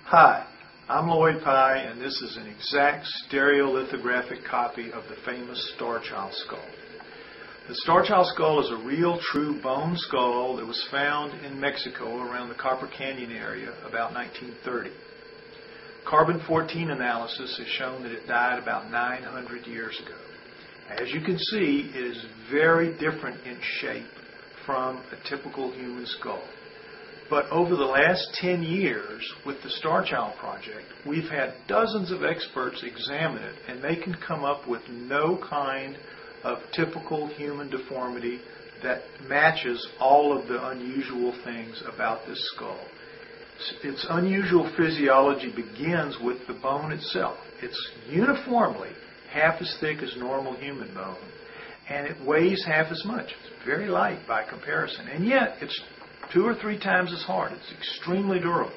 Hi, I'm Lloyd Pye, and this is an exact stereolithographic copy of the famous Starchild Skull. The Starchild Skull is a real, true bone skull that was found in Mexico around the Copper Canyon area about 1930. Carbon-14 analysis has shown that it died about 900 years ago. As you can see, it is very different in shape from a typical human skull. But over the last 10 years with the Starchild Project, we've had dozens of experts examine it, and they can come up with no kind of typical human deformity that matches all of the unusual things about this skull. Its unusual physiology begins with the bone itself. It's uniformly half as thick as normal human bone, and it weighs half as much. It's very light by comparison, and yet it's 2 or 3 times as hard. It's extremely durable.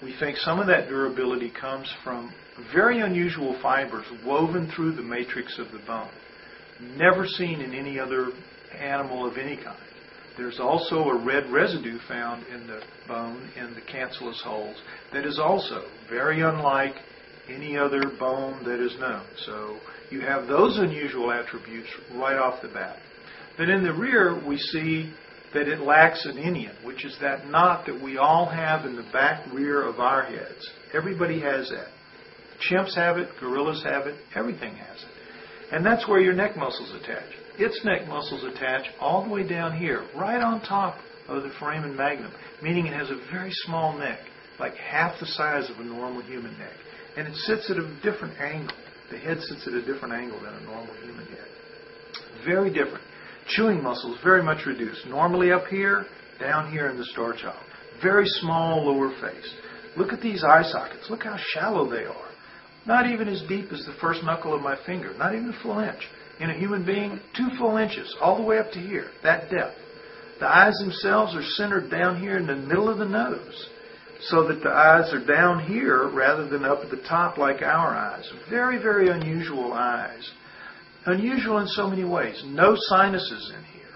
We think some of that durability comes from very unusual fibers woven through the matrix of the bone, never seen in any other animal of any kind. There's also a red residue found in the bone in the cancellous holes that is also very unlike any other bone that is known. So you have those unusual attributes right off the bat. Then in the rear we see that it lacks an inion, which is that knot that we all have in the back rear of our heads. Everybody has that. Chimps have it, gorillas have it, everything has it. And that's where your neck muscles attach. Its neck muscles attach all the way down here, right on top of the foramen magnum, meaning it has a very small neck, like half the size of a normal human neck. And it sits at a different angle. The head sits at a different angle than a normal human head. Very different. Chewing muscles very much reduced. Normally up here, down here in the Starchild. Very small lower face. Look at these eye sockets. Look how shallow they are. Not even as deep as the first knuckle of my finger. Not even a full inch. In a human being, 2 full inches, all the way up to here. That depth. The eyes themselves are centered down here in the middle of the nose, so that the eyes are down here rather than up at the top like our eyes. Very, very unusual eyes. Unusual in so many ways. No sinuses in here.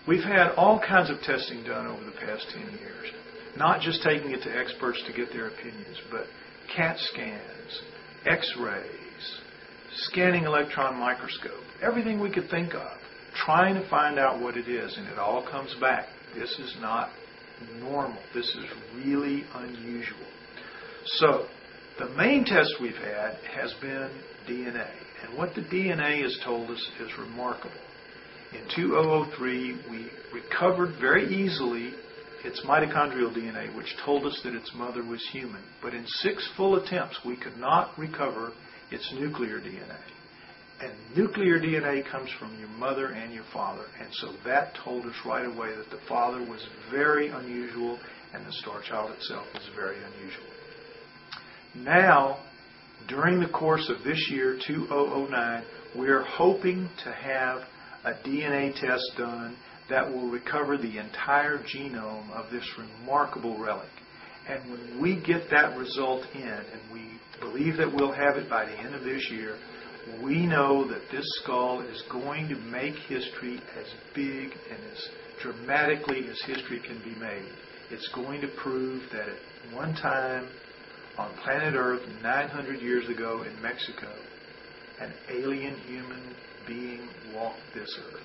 We've had all kinds of testing done over the past 10 years. Not just taking it to experts to get their opinions, but CAT scans, X-rays, scanning electron microscope, everything we could think of, trying to find out what it is, and it all comes back. This is not normal. This is really unusual. So, the main test we've had has been DNA. And what the DNA has told us is remarkable. In 2003, we recovered very easily its mitochondrial DNA, which told us that its mother was human. But in 6 full attempts, we could not recover its nuclear DNA. And nuclear DNA comes from your mother and your father. And so that told us right away that the father was very unusual and the Starchild itself was very unusual. Now, during the course of this year, 2009, we're hoping to have a DNA test done that will recover the entire genome of this remarkable relic. And when we get that result in, and we believe that we'll have it by the end of this year, we know that this skull is going to make history as big and as dramatically as history can be made. It's going to prove that at one time on planet Earth 900 years ago in Mexico, an alien human being walked this earth.